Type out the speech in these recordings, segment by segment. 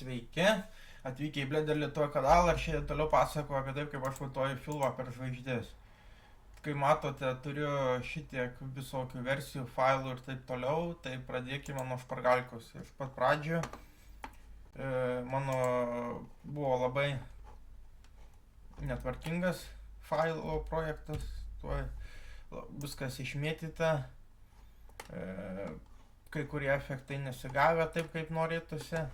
Sveiki, atvykę į Blender Lietuva kanalą ir šiandien toliau pasakoju apie taip, kaip aš matuoju filmą per žvaigždės. Kai matote, turiu šitiek visokių versijų, failų ir taip toliau, tai pradėkime nuo špargalkos. Iš pat pradžių mano buvo labai netvarkingas failo projektas, tuoj viskas išmėtyta, kai kurie efektai nesigavę taip, kaip norėtųsi.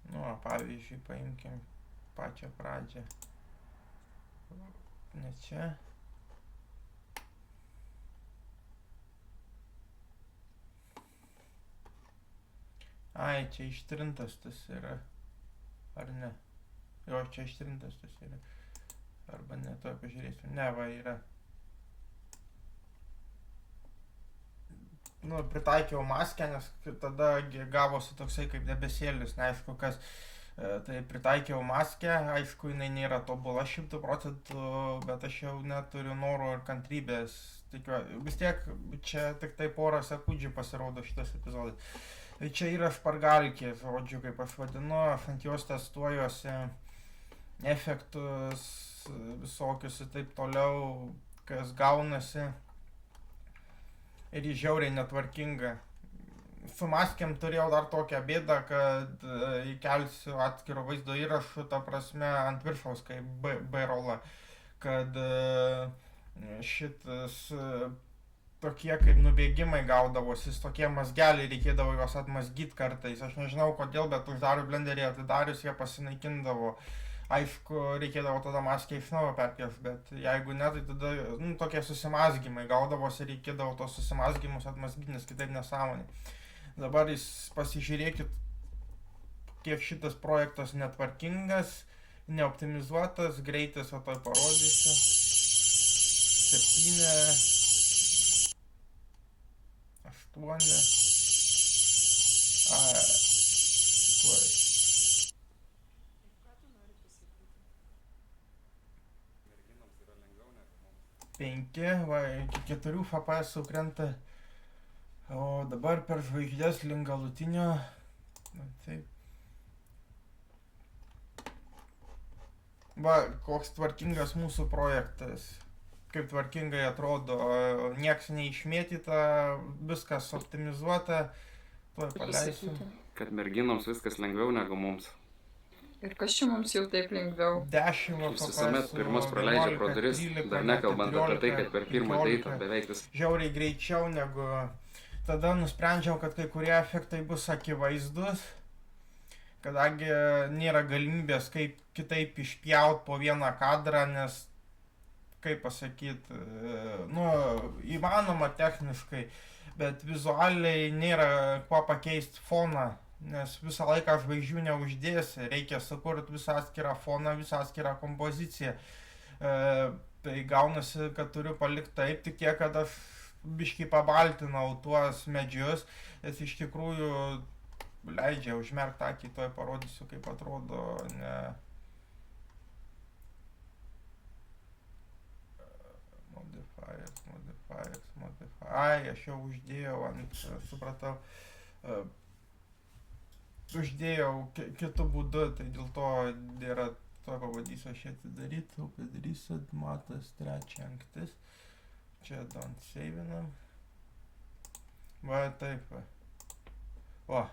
Nu, pavyzdžiui, paimkim pačią pradžią. Ne čia. Ai, čia ištrintas tas yra. Ar ne? Jo, čia ištrintas tas yra. Arba ne, to pažiūrėsiu. Ne, va, yra. Nu, pritaikiau maskę, nes tada gavosi toksai kaip debesėlis, neaišku kas. Tai pritaikiau maskę, aišku, jinai nėra tobula 100%, bet aš jau neturiu noro ir kantrybės. Vis tiek čia tik tai porą sekundžių pasirodo šitas epizodas. Tai čia yra špargalkė, žodžiu, kaip aš vadinu, aš ant jos testuojuosi efektus visokius ir taip toliau, kas gaunasi. Ir jį žiauriai netvarkinga. Su maskėm turėjau dar tokią bėdą, kad įkelsiu atskiro vaizdo įrašų, ta prasme, ant viršaus kaip B-rollą, kad šitas tokie kaip nubėgimai gaudavosi, tokie mazgeliai, reikėdavo juos atmazgyti kartais. Aš nežinau kodėl, bet uždariu blenderį atidarius jie pasinaikindavo. Aišku, reikėdavo tada maskę iš naujo perpiešti, bet jeigu ne, tai tada tokie susimazgymai gaudavosi, reikėdavo tos susimazgymus atmazgyti, nes kitaip nesąmonė. Dabar pasižiūrėkit, kiek šitas projektas netvarkingas, neoptimizuotas, greitis, o toj parodysiu. 7, 8, tuoj. 5, va, iki 4 FPS sukrenta, o dabar per žvaigždės link galutinio, taip. Va, koks tvarkingas mūsų projektas, kaip tvarkingai atrodo, nieks neišmėtyta, viskas optimizuota, tuoj paleisiu. Kad merginoms viskas lengviau negu mums. Ir kas čia mums jau taip lengviau? 10 Jūs visuomet pirmus praleidžia pro duris, dar nekalbant apie tai, kad per pirmą deitą beveik viskas. Žiauriai greičiau negu... Tada nusprendžiau, kad kai kurie efektai bus akivaizdus, kadangi nėra galimybės kaip kitaip išpjaut po vieną kadrą, nes, kaip pasakyti, nu, įmanoma techniškai, bet vizualiai nėra kuo pakeisti foną. Nes visą laiką žvaigždžių neuždėsi, reikia sukurti visą atskirą foną, visą atskirą kompoziciją. Tai gaunasi, kad turiu palikti taip, tik tiek, kad aš biškį pabaltinau tuos medžius, nes iš tikrųjų leidžia užmerkti akį, toj parodysiu, kaip atrodo, ne... Modifiers. Ai, aš jau uždėjau ant, supratau. Uždėjau kitų būdų, tai dėl to yra, to pavadysiu aš atidaryti, padarysit, matas, 3 anktis, čia don't save'inam, va taip, va, o,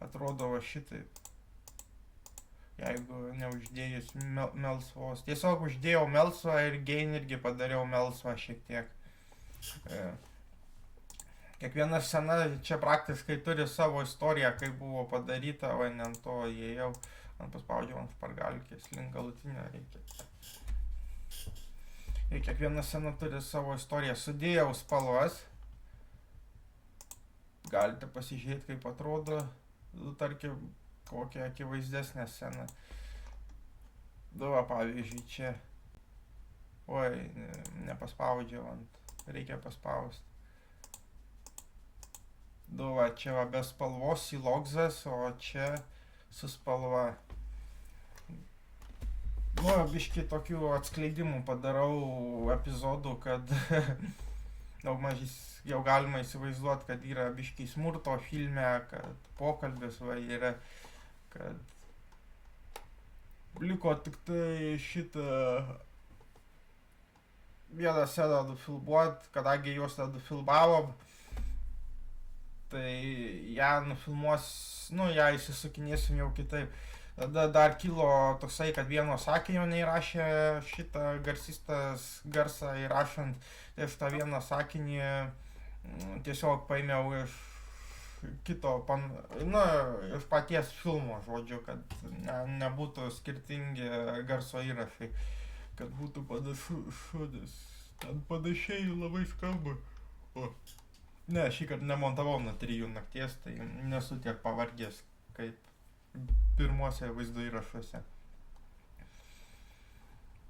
atrodo va šitaip, jeigu neuždėjus melsvos, tiesiog uždėjau melsvą ir gain irgi padariau melsvą šiek tiek. Kiekviena scena čia praktiškai turi savo istoriją, kaip buvo padaryta, o ne ant to įėjau, man paspaudžiau ant špargalkės, link galutinio reikia. Ir kiekviena scena turi savo istoriją, sudėjau spalvas, galite pasižiūrėti, kaip atrodo, tarkim, kokią akivaizdesnę sceną. Va, pavyzdžiui, čia, oi, nepaspaudžiau ant, reikia paspausti. Va, čia va, be spalvos siloksas, o čia su spalva. Nu, biškį tokių atskleidimų padarau epizodų, kad daug mažys jau galima įsivaizduoti, kad yra biškiai smurto filme, kad pokalbis va yra, kad liko tik tai šitą vieną sceną nufilmuot, kadangi juos tada nufilmavom, tai ją nufilmuos, ją įsisukinėsim jau kitaip. Tada dar kilo toksai, kad vieno sakinio neįrašė šitą garsistas garsą įrašant, tai aš tą vieną sakinį tiesiog paėmiau iš kito, iš paties filmo, žodžiu, kad nebūtų skirtingi garso įrašai, kad būtų panašus, ten panašiai labai skamba. Ne, šįkart nemontavau nuo 3 nakties, tai nesu tiek pavargęs kaip pirmuose vaizdo įrašuose.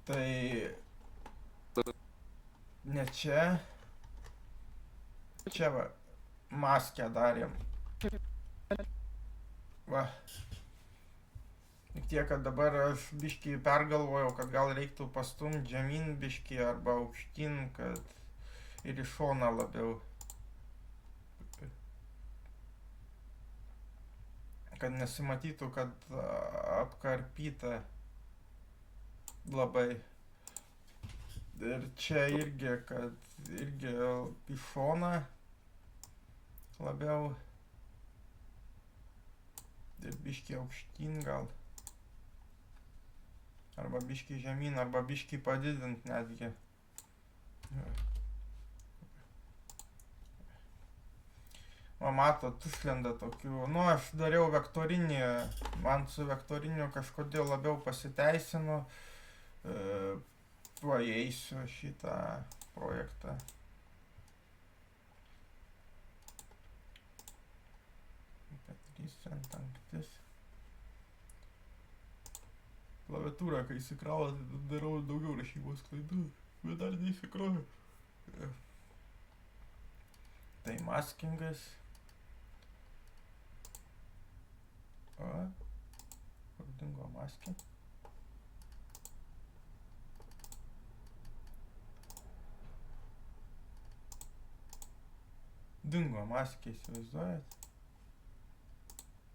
Tai ne čia va, maskę darėm. Va. Tik tiek, kad dabar aš biškį pergalvojau, kad gal reiktų pastumti žemyn biškį arba aukštyn, kad ir iš šoną labiau. Kad nesimatytų, kad apkarpyta labai. Ir čia irgi, kad irgi į šoną labiau. Ir biškį aukštyn gal. Arba biškį žemyn, arba biškį padidint netgi. O matot, išlenda tokių, aš dariau vektorinį, man su vektoriniu kažkodėl labiau pasiteisino, eisiu šitą projektą. Ant anktis. Klaviatūrą, kai įsikrauja, darau daugiau rašybos klaidų, bet dar neįsikroju. Tai maskingas. Kur dingo maskė? Dingo maskė, įsivaizduojat?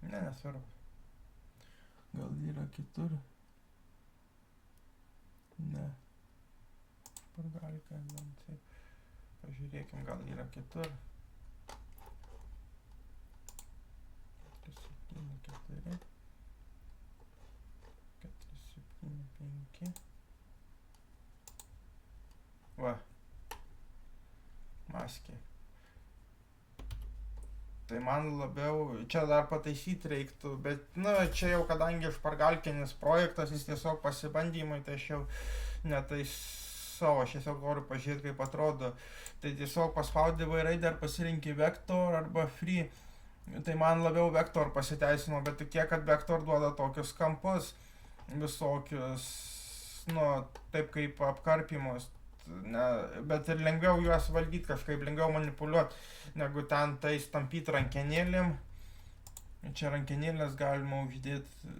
Ne, nesvarbu. Gal yra kitur? Ne. Špargalka, pažiūrėkim, gal yra kitur. 4, 7, 5. Va. Maskė. Tai man labiau, čia dar pataisyti reiktų, bet, čia jau kadangi špargalkinis projektas, jis tiesiog pasibandymai, tai aš jau netaisau, aš tiesiog noriu pažiūrėti, kaip atrodo. Tai tiesiog paspaudi raidę ir pasirinki vektor arba free. Tai man labiau vektor pasiteisino, bet tik tiek, kad vektor duoda tokius kampus visokius, taip kaip apkarpimus, bet ir lengviau juos valdyti kažkaip, lengviau manipuliuoti, negu ten tais tampyti rankenėlėm. Čia rankenėlės galima uždėti,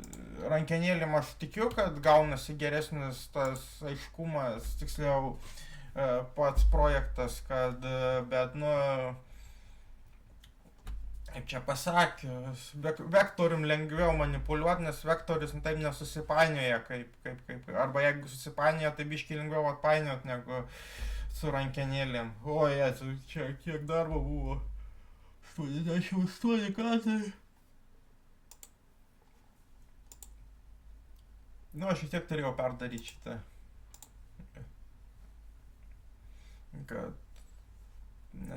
rankenėlėm aš tikiu, kad gaunasi geresnis tas aiškumas, tiksliau pats projektas, bet kaip čia pasakius, vektorium lengviau manipuliuoti, nes vektorius taip nesusipainioja, arba jeigu susipainioja, tai biškai lengviau atpainiot negu su rankenėlėm. O, Jėzu, čia kiek darbo buvo. 88 kadrai. Aš vis tiek turėjau perdaryti šitą. Kad,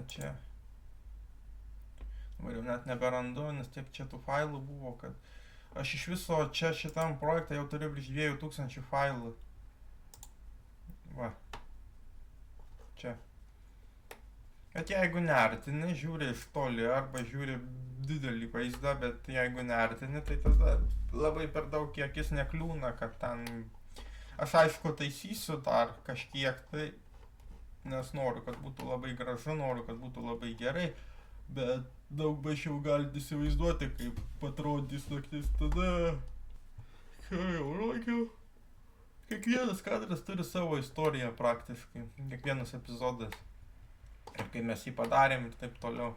čia. Dabar jau net neberandu, nes tiek čia tų failų buvo, kad aš iš viso čia šitam projektą jau turiu virš 2000 failų. Va. Čia. Bet jeigu neartini, žiūri iš toli arba žiūri didelį vaizdą, bet jeigu neartini, tai tada labai per daug kiekis nekliūna, kad ten... Aš aišku taisysiu dar kažkiek tai, nes noriu, kad būtų labai gražu, noriu, kad būtų labai gerai. Bet daug bašiau galite įsivaizduoti, kaip atrodys naktis tada. Ką jau rokiau? Kiekvienas kadras turi savo istoriją praktiškai, kiekvienas epizodas. ir kai mes jį padarėm ir taip toliau.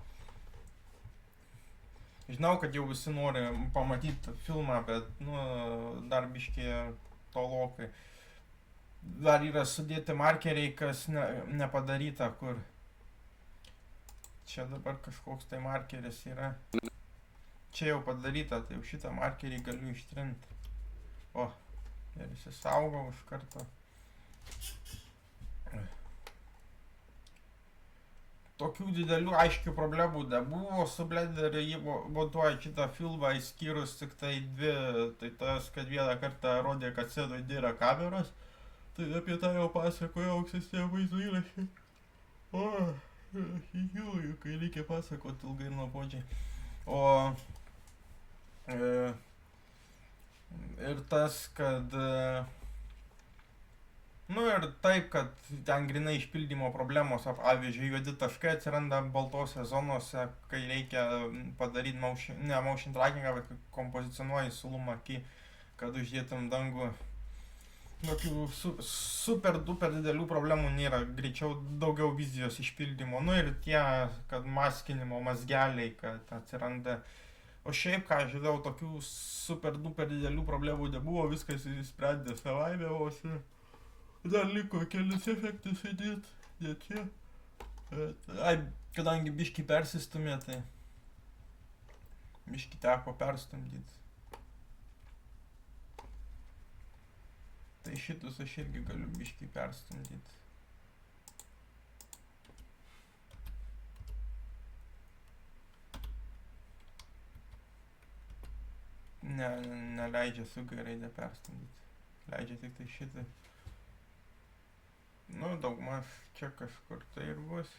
Žinau, kad jau visi nori pamatyti filmą, bet, nu, dar biškį tolokai. Dar yra sudėti markeriai, kas nepadaryta, kur. Čia dabar kažkoks tai markeris yra. Čia jau padaryta, tai jau šitą markerį galiu ištrinti. O, ir įsisaugau iš karto. Tokių didelių aiškių problemų nebuvo su Blenderiu, jį montuoja šitą filmą išskyrus tik tai dvi, tai tas, kad vieną kartą rodė, kad scenoje nėra kameros, tai apie tą jau pasakojo aukštesnė vaizdo įrašė. O, žiūriu, kai reikia pasakoti ilgai ir nuobodžiai. O, ir tas, kad nu ir taip, kad ten grinai išpildymo problemos, pavyzdžiui, juodi taškai atsiranda baltose zonose, kai reikia padaryti motion trackingą, bet kompozicionuoji sulumą akį, kad uždėtum dangų. Tokių super duper didelių problemų nėra, greičiau daugiau vizijos išpildymo. Nu ir tie, kad maskinimo mazgeliai, kad atsiranda. O šiaip, ką žinau, tokių super duper didelių problemų nebuvo, viskas įsprendė savaime, o dar liko kelis efektus įdėt, ne čia. Ai, kadangi biškį persistumė, tai biškį teko perstumdyti. Tai šitus aš irgi galiu biškį perstumdyti. Neleidžia su G-raide perstumdyti. Leidžia tik tai šitai. Nu, daugmaž čia kažkur tai ir bus.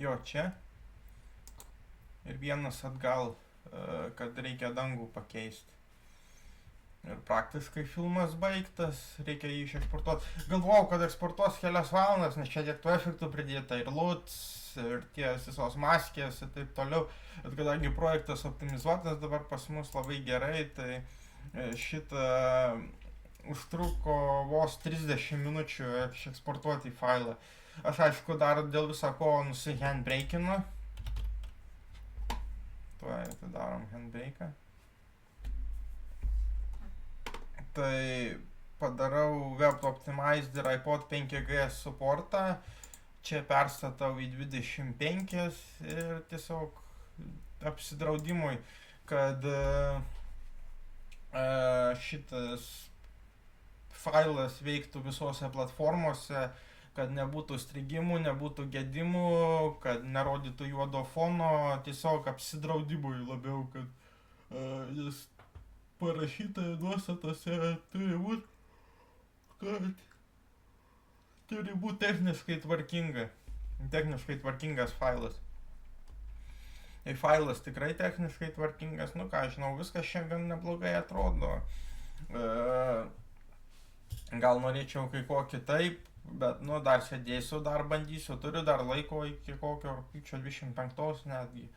Jo, čia. Ir vienas atgal, kad reikia dangų pakeisti. Ir praktiškai filmas baigtas, reikia jį išeksportuoti. Galvojau, kad eksportuos kelias valandas, nes čia tiek tų efektų pridėta ir LUTs, ir ties visos maskės ir taip toliau. Bet kadangi projektas optimizuotas dabar pas mus labai gerai, tai šitą užtruko vos 30 minučių eksportuoti į failą. Aš aišku dar dėl viso ko nusihandbreakinu. Tuoj atidarom handbreaką. Tai padarau Web Optimized ir iPod 5G supportą. Čia perstatau į 25 ir tiesiog apsidraudimui, kad šitas failas veiktų visose platformose, kad nebūtų strigimų, nebūtų gedimų, kad nerodytų juodo fono, tiesiog apsidraudimui labiau, kad jis parašyta nuostatose turi būt, kad turi būt techniškai tvarkingas failas. Ir failas tikrai techniškai tvarkingas, nu ką žinau, viskas šiandien neblogai atrodo. Gal norėčiau kai ko kitaip, bet nu dar sėdėsiu, dar bandysiu, turiu dar laiko iki kokio rugpjūčio 25 netgi.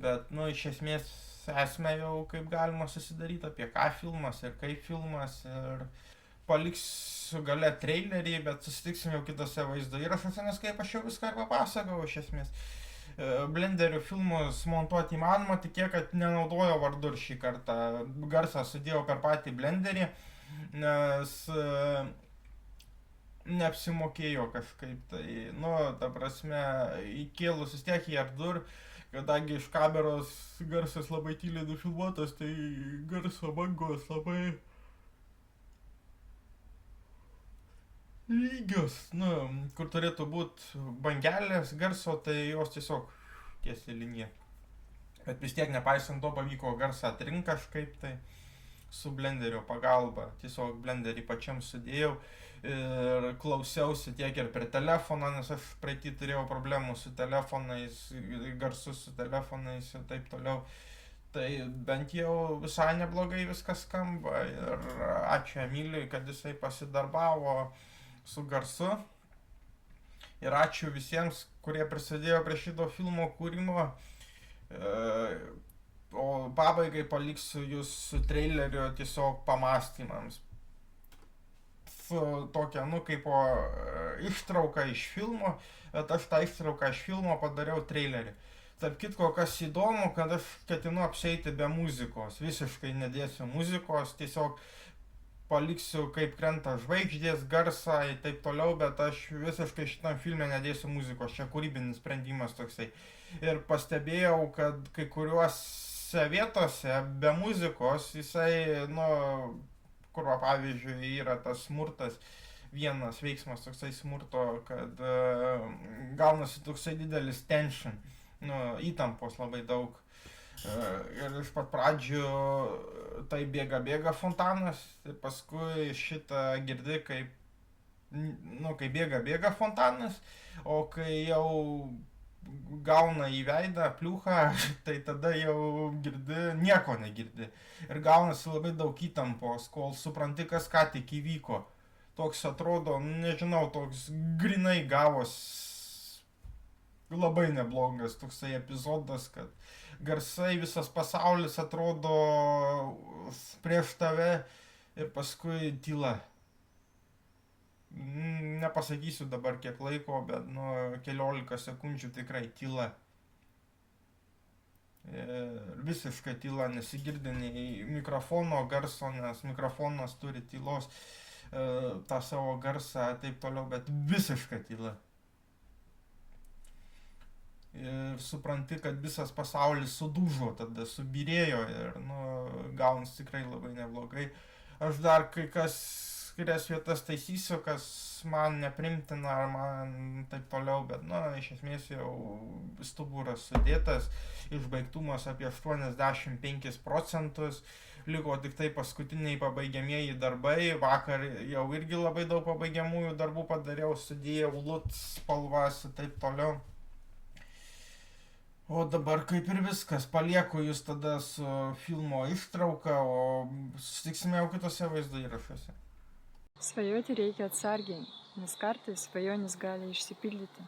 Bet nu iš esmės esmę jau kaip galima susidaryti, apie ką filmas ir kaip filmas. Ir paliksiu gale trailerį, bet susitiksim jau kitose vaizdo įrašuose, nes kaip aš jau viską ir papasakau iš esmės. Blenderiu filmus montuoti įmanoma, tik tiek, kad nenaudojo vardur šį kartą. Garsą sudėjau per patį blenderį, nes neapsimokėjo kažkaip tai, nu, ta prasme, įkėlus vis tiek į R2, kadangi iš kameros garsas labai tyliai nufilmuotas, tai garso bangos labai lygios, nu, kur turėtų būti bangelės garso, tai jos tiesiog tiesiai linija. Bet vis tiek nepaisant to pavyko garsą atrinkti kažkaip tai su blenderio pagalba. Tiesiog blenderį pačiam sudėjau ir klausiausi tiek ir per telefoną, nes aš praeitį turėjau problemų su telefonais, garsus su telefonais ir taip toliau. Tai bent jau visai neblogai viskas skamba ir ačiū Emiliui, kad jisai pasidarbavo su garsu. Ir ačiū visiems, kurie prisidėjo prie šito filmo kūrimo. O pabaigai paliksiu jūs su traileriu tiesiog pamastymams. tokią, nu, kaip ištrauką iš filmo, bet aš tą ištrauką iš filmo padariau trailerį. Tarp kitko, kas įdomu, kad aš ketinu apsieiti be muzikos, visiškai nedėsiu muzikos, tiesiog paliksiu kaip krenta žvaigždės, garsą ir taip toliau, bet aš visiškai šitam filme nedėsiu muzikos, čia kūrybinis sprendimas toksai. Ir pastebėjau, kad kai kuriuose vietose be muzikos jisai, nu, kur pavyzdžiui yra tas smurtas, vienas veiksmas toksai smurto, kad gaunasi toksai didelis tension, nu, įtampos labai daug. Ir iš pat pradžių tai bėga fontanas, tai paskui šitą girdi kaip, nu, kai bėga fontanas, o kai jau gauna į veidą pliūchą, tai tada jau girdi, nieko negirdi. Ir gaunasi labai daug įtampos, kol supranti, kas ką tik įvyko. Toks atrodo, nežinau, toks grinai gavos labai neblogas toksai epizodas, kad garsai, visas pasaulis atrodo prieš tave ir paskui tyla. Nepasakysiu dabar kiek laiko, bet nu 15 sekundžių tikrai tyla. Visiškai tyla, nesigirdi nei mikrofono garso, nes mikrofonas turi tylos tą savo garsą taip toliau, bet visiškai tyla. Ir supranti, kad visas pasaulis sudužo, tada subirėjo ir nu, gaunas tikrai labai neblogai. Aš dar kai kurias vietas taisysiu, kas man neprimtina ar man taip toliau, bet nu, iš esmės jau stuburas sudėtas, išbaigtumas apie 85%, liko tik tai paskutiniai pabaigiamieji darbai, vakar jau irgi labai daug pabaigiamųjų darbų padariau, sudėjau LUT spalvas ir taip toliau. O dabar kaip ir viskas, palieku jūs tada su filmo ištrauka, o susitiksime jau kitose vaizdo įrašuose. Svajoti reikia atsargiai, nes kartais svajonės gali išsipildyti.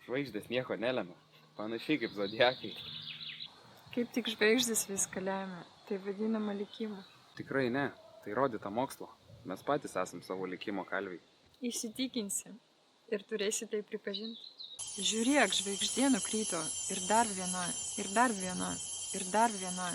Žvaigždės nieko nelemia, panašiai kaip zodiakai. Kaip tik žvaigždės viską lemia, tai vadinama likimu. Tikrai ne, tai rodyta mokslo. Mes patys esam savo likimo kalviai. Įsitikinsi ir turėsi tai pripažinti. Žiūrėk, žvaigždė nukrito ir dar viena, ir dar viena, ir dar viena.